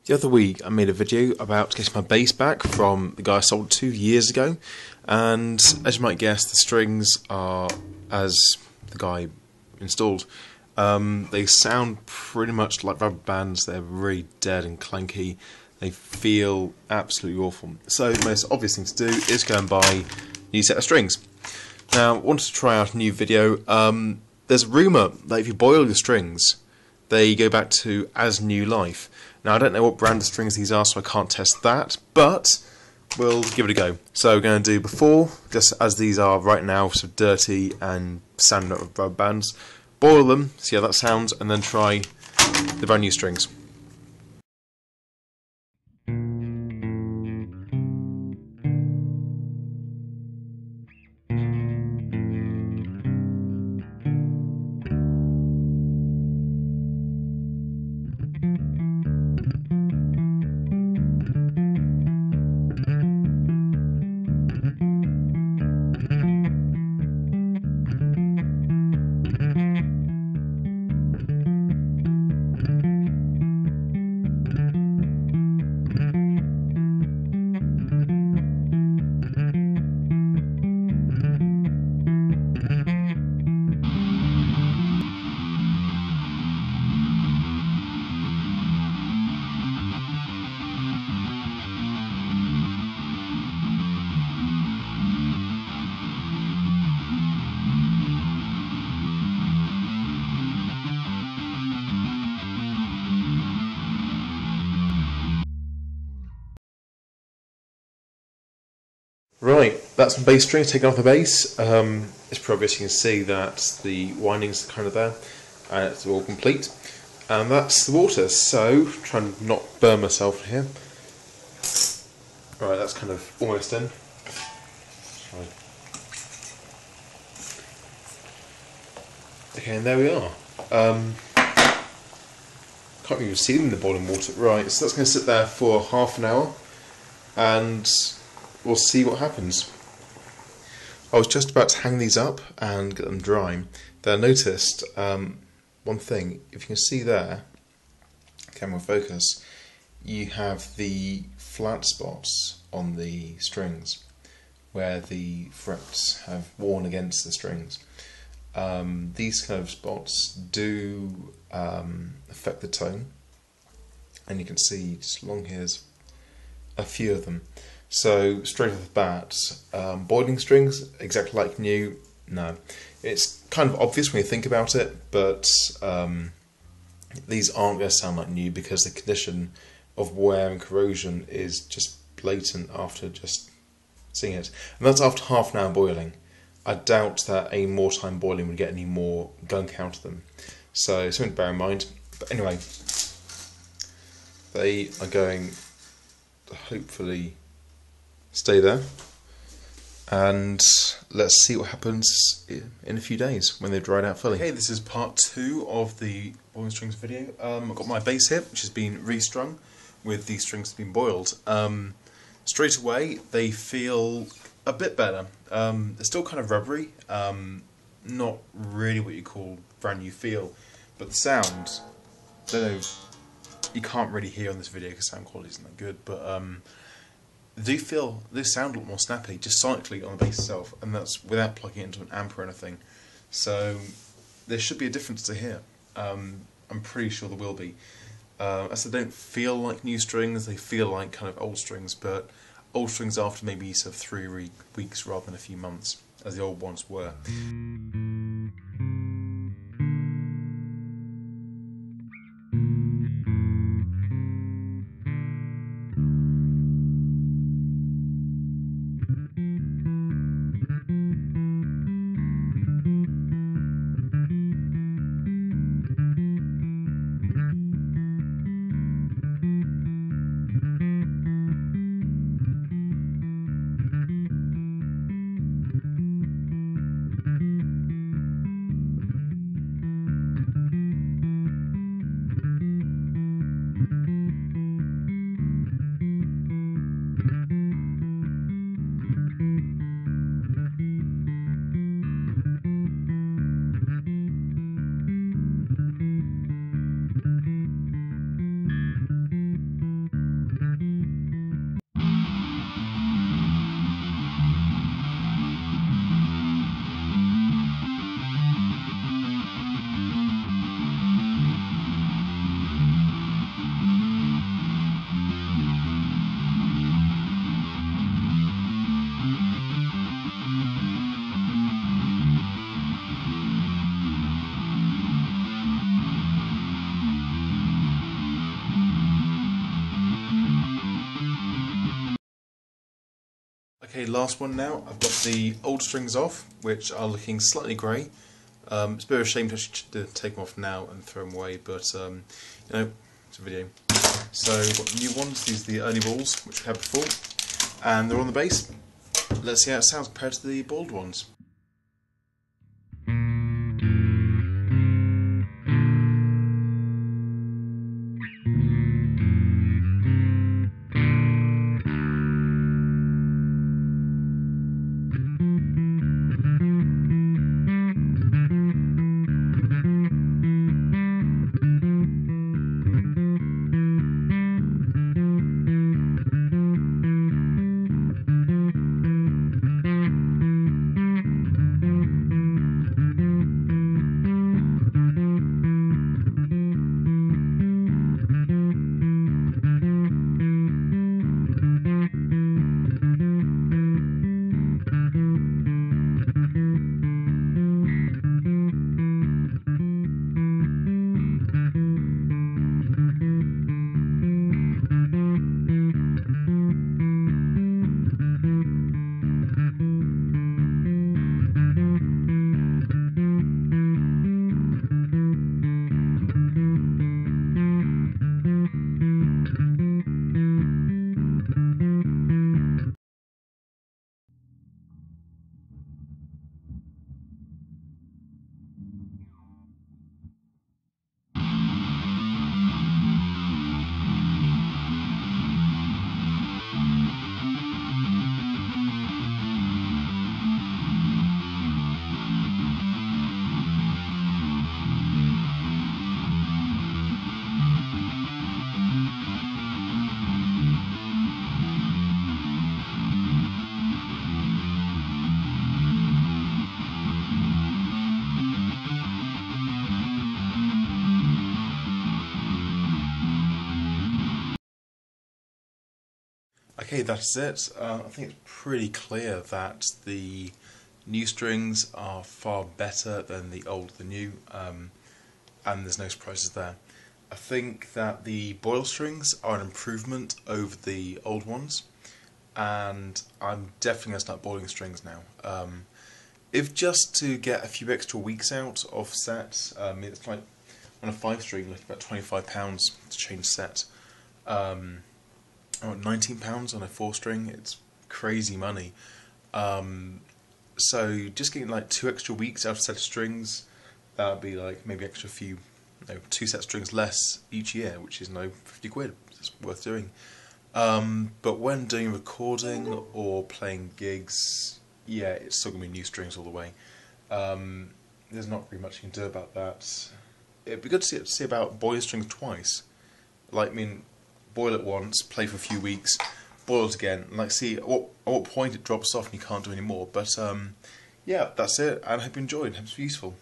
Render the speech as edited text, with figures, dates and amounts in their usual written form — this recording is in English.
The other week I made a video about getting my bass back from the guy I sold 2 years ago, and as you might guess, the strings are as the guy installed. They sound pretty much like rubber bands. They're really dead and clanky. They feel absolutely awful. So the most obvious thing to do is go and buy a new set of strings. Now, I wanted to try out a new video. There's a rumour that if you boil the strings, they go back to as new life. Now, I don't know what brand of strings these are, so I can't test that, but we'll give it a go. So we're going to do before, just as these are right now, so dirty and sounding like rubber bands. Boil them, see how that sounds, and then try the brand new strings. Right, that's my bass string taken off the bass. It's probably obvious you can see that the windings are kind of there, and it's all complete. And that's the water, so try and not burn myself here. Right, that's kind of almost in. Right. Okay, and there we are. Can't even see them in the boiling water. Right, so that's going to sit there for half an hour, and we'll see what happens. I was just about to hang these up and get them dry. Then I noticed one thing. If you can see there, camera focus, you have the flat spots on the strings where the frets have worn against the strings. These kind of spots do affect the tone, and you can see just along here's a few of them. So straight off the bat, boiling strings exactly like new? No. It's kind of obvious when you think about it, but these aren't going to sound like new because the condition of wear and corrosion is just blatant after just seeing it. And that's after half an hour boiling. I doubt that any more time boiling would get any more gunk out of them. So something to bear in mind. But anyway, they are going to hopefully stay there, and let's see what happens in a few days when they've dried out fully. Okay, this is part 2 of the boiling strings video. I've got my bass here, which has been restrung with these strings that have been boiled. Straight away, they feel a bit better. They're still kind of rubbery, not really what you call brand new feel, but the sound, I don't know, you can't really hear on this video because sound quality isn't that good, but they sound a lot more snappy, just sonically on the bass itself, and that's without plugging it into an amp or anything. So there should be a difference to hear. I'm pretty sure there will be. As they don't feel like new strings, they feel like kind of old strings, but old strings after maybe sort of 3 weeks rather than a few months, as the old ones were. Okay, last one now. I've got the old strings off, which are looking slightly grey. It's a bit of a shame to actually take them off now and throw them away, but you know, it's a video. So we've got the new ones. These are the Ernie balls, which we had before, and they're on the bass. Let's see how it sounds compared to the bald ones. Okay, that's it. I think it's pretty clear that the new strings are far better than the old, the new, and there's no surprises there. I think that the Boyle strings are an improvement over the old ones, and I'm definitely going to start boiling strings now. If just to get a few extra weeks out of set, it's like on a 5-string, like about £25 to change set. £19 on a 4-string, it's crazy money. So just getting like 2 extra weeks out of a set of strings, that would be like maybe extra few, 2 set of strings less each year, which is 50 quid. It's worth doing. But when doing recording or playing gigs, yeah, it's still gonna be new strings all the way. There's not really much you can do about that. It'd be good to see about boiling strings twice. Like, I mean, boil it once, play for a few weeks, boil it again, and like see at what point it drops off and you can't do any more. But yeah, that's it, and I hope you enjoyed. I hope it's useful.